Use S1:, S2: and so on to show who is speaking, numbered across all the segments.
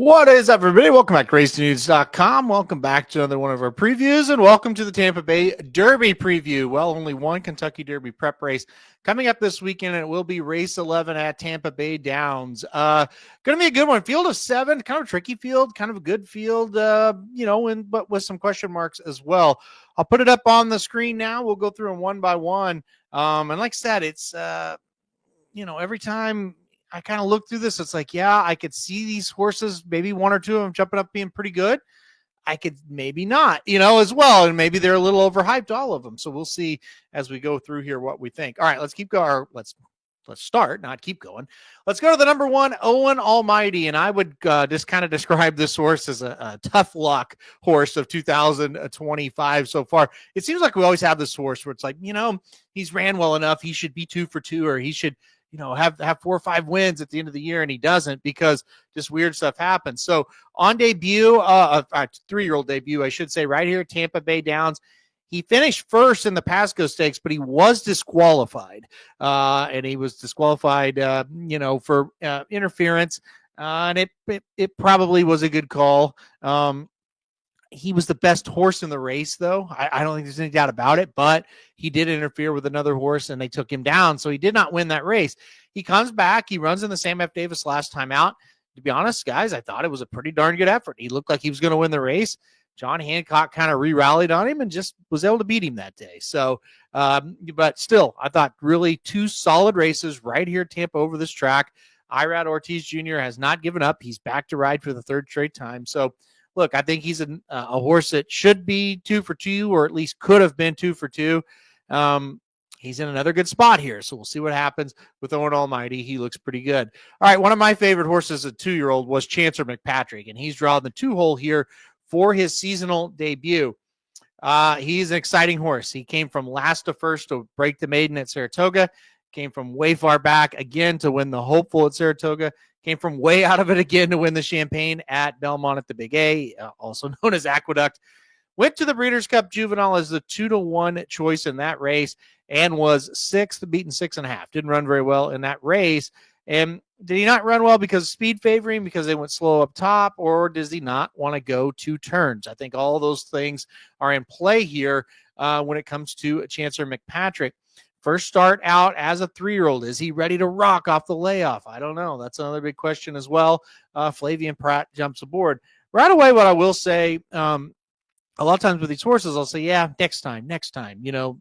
S1: What is up, everybody? Welcome back to RaceNews.com. Welcome back to another one of our previews, and welcome to the Tampa Bay Derby preview. Well, only one Kentucky Derby prep race coming up this weekend, and it will be race 11 at Tampa Bay Downs. Going to be a good one. Field of 7, kind of a tricky field, kind of a good field, but with some question marks as well. I'll put it up on the screen now. We'll go through them one by one. And like I said, it's, every time I kind of look through this, it's like, yeah, I could see these horses, maybe one or two of them jumping up being pretty good. I could maybe not, as well. And maybe they're a little overhyped, all of them. So we'll see as we go through here what we think. All right, let's keep going. Let's start, not keep going. Let's go to the number 1, Owen Almighty. And I would just kind of describe this horse as a tough luck horse of 2025 so far. It seems like we always have this horse where it's like, he's ran well enough. He should be 2 for 2, or he should, have 4 or 5 wins at the end of the year, and he doesn't because just weird stuff happens. So on debut, a 3-year-old debut, I should say, right here at Tampa Bay Downs, he finished first in the Pasco Stakes, but he was disqualified, and he was disqualified, for interference, and it probably was a good call. He was the best horse in the race, though. I don't think there's any doubt about it, but he did interfere with another horse, and they took him down, so he did not win that race. He comes back. He runs in the Sam F. Davis last time out. To be honest, guys, I thought it was a pretty darn good effort. He looked like he was going to win the race. John Hancock kind of re-rallied on him and just was able to beat him that day. So, but still, I thought really 2 solid races right here at Tampa over this track. Irad Ortiz Jr. has not given up. He's back to ride for the 3rd straight time. So, look, I think he's a horse that should be 2 for 2, or at least could have been 2 for 2. He's in another good spot here, so we'll see what happens with Owen Almighty. He looks pretty good. All right, one of my favorite horses as a 2-year-old was Chancer McPatrick, and he's drawn the 2-hole here for his seasonal debut. He's an exciting horse. He came from last to first to break the maiden at Saratoga, came from way far back again to win the hopeful at Saratoga, came from way out of it again to win the Champagne at Belmont at the Big A, also known as Aqueduct. Went to the Breeders' Cup Juvenile as the 2-to-1 choice in that race and was 6th, beaten 6.5. Didn't run very well in that race. And did he not run well because of speed favoring, because they went slow up top, or does he not want to go 2 turns? I think all those things are in play here when it comes to Chancer McPatrick. First start out as a 3-year-old. Is he ready to rock off the layoff? I don't know. That's another big question as well. Flavian Pratt jumps aboard. Right away, what I will say, a lot of times with these horses, I'll say, yeah, next time, we'll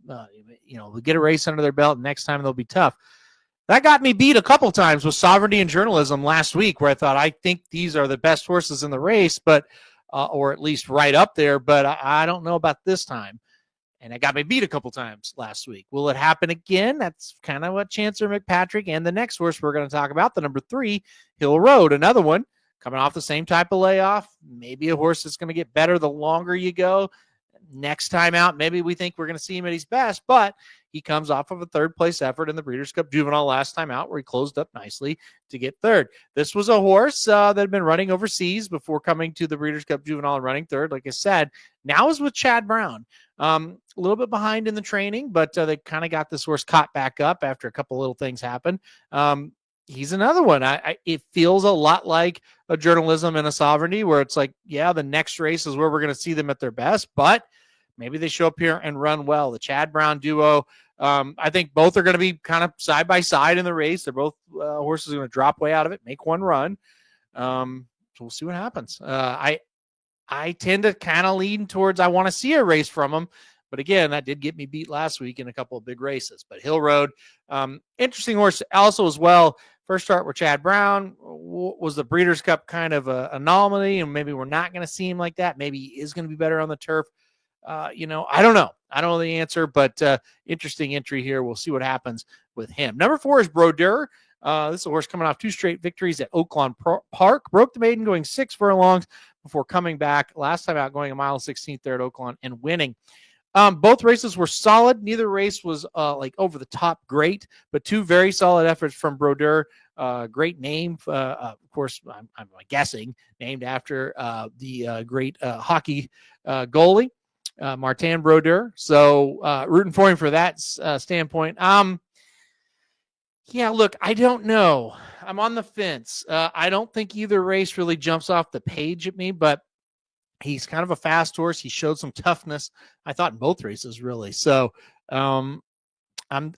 S1: get a race under their belt, and next time they'll be tough. That got me beat a couple times with Sovereignty and Journalism last week, where I thought, I think these are the best horses in the race, but or at least right up there, but I don't know about this time. And it got me beat a couple times last week. Will it happen again? That's kind of what Chancer McPatrick and the next horse we're going to talk about, the number 3, Hill Road, another one coming off the same type of layoff. Maybe a horse that's going to get better the longer you go. Next time out, maybe we think we're going to see him at his best, but he comes off of a 3rd place effort in the Breeders' Cup Juvenile last time out, where he closed up nicely to get 3rd. This was a horse that had been running overseas before coming to the Breeders' Cup Juvenile and running 3rd. Like I said, now is with Chad Brown. A little bit behind in the training, but they kind of got this horse caught back up after a couple little things happened. He's another one. It feels a lot like a Journalism and a Sovereignty, where it's like, yeah, the next race is where we're going to see them at their best, but maybe they show up here and run well. The Chad Brown duo, I think both are going to be kind of side by side in the race. They're both horses going to drop way out of it, make one run. So we'll see what happens. I tend to kind of lean towards I want to see a race from them. But again, that did get me beat last week in a couple of big races. But Hill Road, interesting horse also as well. First start with Chad Brown. Was the Breeders' Cup kind of an anomaly, and maybe we're not going to see him like that? Maybe he is going to be better on the turf. I don't know. I don't know the answer, but interesting entry here. We'll see what happens with him. Number 4 is Broder. This is a horse coming off 2 straight victories at Oaklawn Park. Broke the maiden going 6 furlongs before coming back. Last time out going a mile 16th there at Oaklawn and winning. Both races were solid. Neither race was like over the top great, but 2 very solid efforts from Broder. Great name, of course, I'm guessing, named after the great hockey goalie, Martin Broder. So rooting for him for that standpoint. Yeah, look, I don't know. I'm on the fence. I don't think either race really jumps off the page at me, but he's kind of a fast horse. He showed some toughness, I thought, in both races, really. So I'm going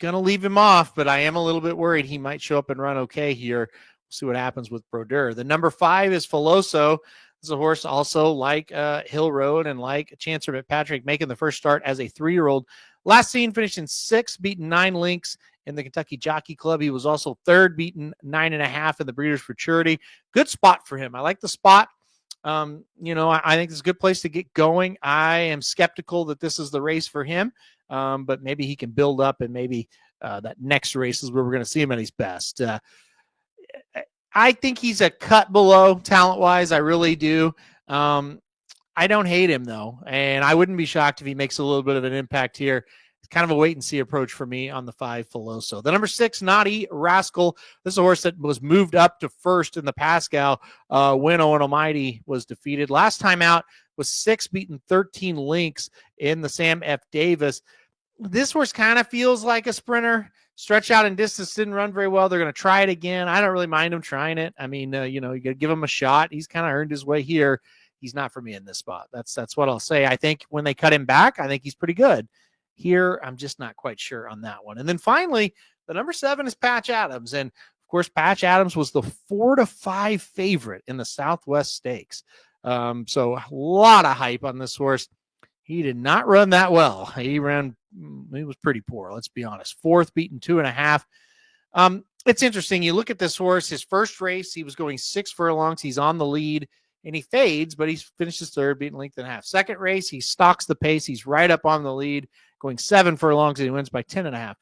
S1: to leave him off, but I am a little bit worried he might show up and run okay here. We'll see what happens with Broder. The number 5 is Filoso. This is a horse also like Hill Road and like Chancer McPatrick, making the first start as a 3-year-old. Last seen finished in 6th, beaten 9 lengths in the Kentucky Jockey Club. He was also 3rd, beaten 9.5 in the Breeders' Futurity. Good spot for him. I like the spot. I think it's a good place to get going. I am skeptical that this is the race for him, but maybe he can build up, and maybe that next race is where we're going to see him at his best. I think he's a cut below talent-wise. I really do. I don't hate him, though, and I wouldn't be shocked if he makes a little bit of an impact here. It's kind of a wait-and-see approach for me on the 5, Filoso. The number 6, Naughty Rascal. This is a horse that was moved up to first in the Pascal when Owen Almighty was defeated. Last time out was 6, beaten 13 lengths in the Sam F. Davis. This horse kind of feels like a sprinter. Stretch out in distance, didn't run very well. They're going to try it again. I don't really mind him trying it. I mean, you got to give him a shot. He's kind of earned his way here. He's not for me in this spot. That's what I'll say. I think when they cut him back, I think he's pretty good. Here, I'm just not quite sure on that one. And then finally, the number 7 is Patch Adams. And, of course, Patch Adams was the 4-5 favorite in the Southwest Stakes. So a lot of hype on this horse. He did not run that well. He was pretty poor, let's be honest. 4th, beaten 2.5. It's interesting. You look at this horse, his first race, he was going 6 furlongs. He's on the lead, and he fades, but he finishes 3rd, beaten 1.5 lengths. Second race, he stalks the pace. He's right up on the lead, going 7 furlongs, and he wins by 10.5.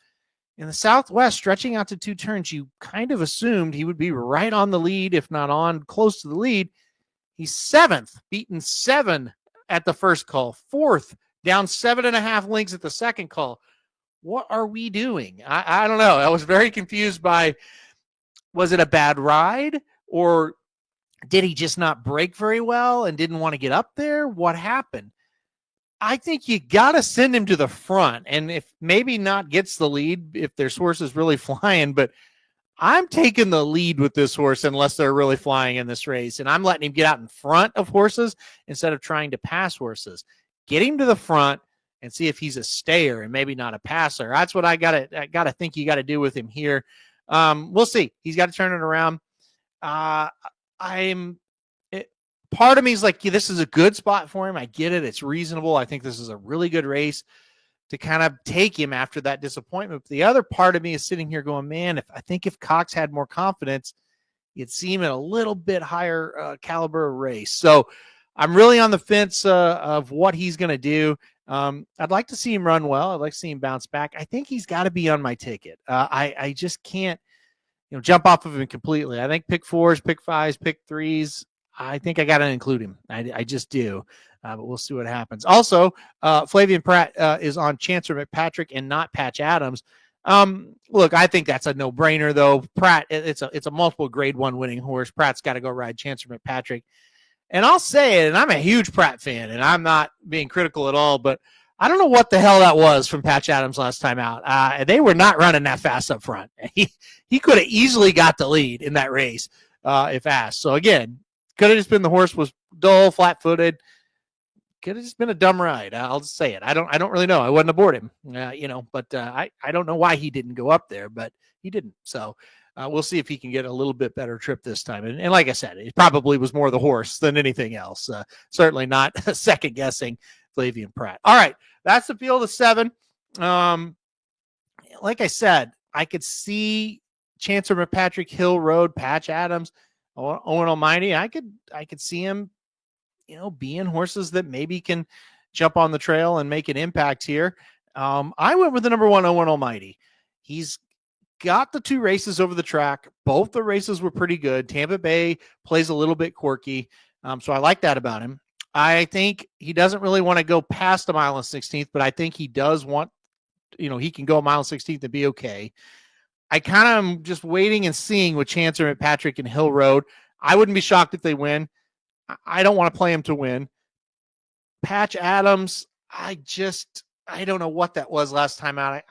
S1: In the Southwest, stretching out to 2 turns, you kind of assumed he would be right on the lead, if not on close to the lead. He's 7th, beaten 7 at the first call, 4th, down 7.5 lengths at the second call. What are we doing? I don't know. I was very confused by, was it a bad ride, or did he just not break very well and didn't want to get up there? What happened? I think you got to send him to the front, and if maybe not gets the lead if their horse is really flying, but I'm taking the lead with this horse unless they're really flying in this race, and I'm letting him get out in front of horses instead of trying to pass horses. Get him to the front and see if he's a stayer and maybe not a passer. That's what I gotta think you got to do with him here. We'll see. He's got to turn it around. Part of me is like, yeah, this is a good spot for him. I get it. It's reasonable. I think this is a really good race to kind of take him after that disappointment. But the other part of me is sitting here going, man, if Cox had more confidence, you'd see him in a little bit higher caliber race. So I'm really on the fence of what he's going to do. I'd like to see him run well. I'd like to see him bounce back. I think he's got to be on my ticket. I just can't, jump off of him completely. I think pick 4s, pick 5s, pick 3s. I think I got to include him. I just do. But we'll see what happens. Also, Flavien Prat is on Chancer McPatrick and not Patch Adams. Look, I think that's a no-brainer, though. Pratt, it's a multiple grade 1 winning horse. Pratt's got to go ride Chancer McPatrick. And I'll say it, and I'm a huge Pratt fan, and I'm not being critical at all, but I don't know what the hell that was from Patch Adams last time out. They were not running that fast up front. He could have easily got the lead in that race if asked. So, again, could have just been the horse was dull, flat-footed. Could have just been a dumb ride. I'll just say it. I don't really know. I wasn't aboard him, but I don't know why he didn't go up there, but he didn't. So we'll see if he can get a little bit better trip this time. And like I said, it probably was more the horse than anything else. Certainly not second guessing Flavien Prat. All right. That's the field of 7. Like I said, I could see Chancer McPatrick, Hill Road, Patch Adams, Owen Almighty. I could see him, being horses that maybe can jump on the trail and make an impact here. I went with the number 1, Owen Almighty. He's got the 2 races over the track. Both the races were pretty good. Tampa Bay plays a little bit quirky. So I like that about him. I think he doesn't really want to go past a mile and 16th, but I think he does want, he can go a mile and 16th and be okay. I kind of am just waiting and seeing with Chancer McPatrick and Hill Road. I wouldn't be shocked if they win. I don't want to play him to win. Patch Adams, I don't know what that was last time out.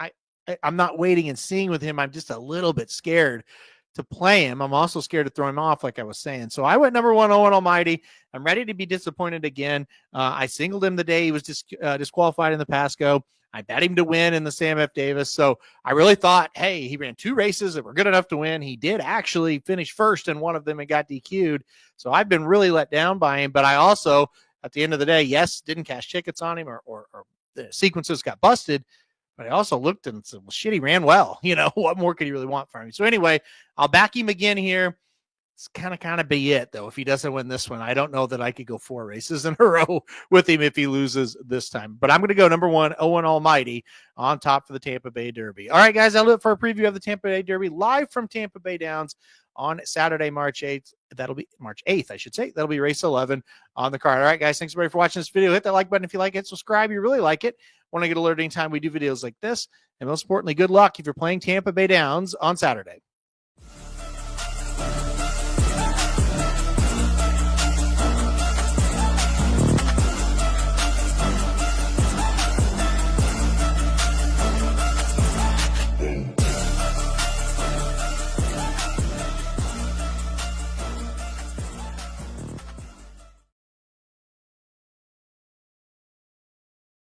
S1: I'm not waiting and seeing with him. I'm just a little bit scared to play him. I'm also scared to throw him off, like I was saying. So I went number 1, Owen Almighty. I'm ready to be disappointed again. I singled him the day he was disqualified in the Pasco. I bet him to win in the Sam F. Davis. So I really thought, hey, he ran 2 races that were good enough to win. He did actually finish first in one of them and got DQ'd. So I've been really let down by him. But I also, at the end of the day, yes, didn't cash tickets on him or the sequences got busted. But I also looked and said, well, shit, he ran well. What more could you really want from him? So anyway, I'll back him again here. It's kind of be it, though. If he doesn't win this one, I don't know that I could go 4 races in a row with him if he loses this time. But I'm going to go number 1, Owen Almighty, on top for the Tampa Bay Derby. All right, guys, I'll do it for a preview of the Tampa Bay Derby live from Tampa Bay Downs on Saturday, March 8th. That'll be March 8th, I should say. That'll be race 11 on the card. All right, guys, thanks everybody for watching this video. Hit that like button if you like it. Subscribe. You really like it. Want to get alerted anytime we do videos like this. And most importantly, good luck if you're playing Tampa Bay Downs on Saturday.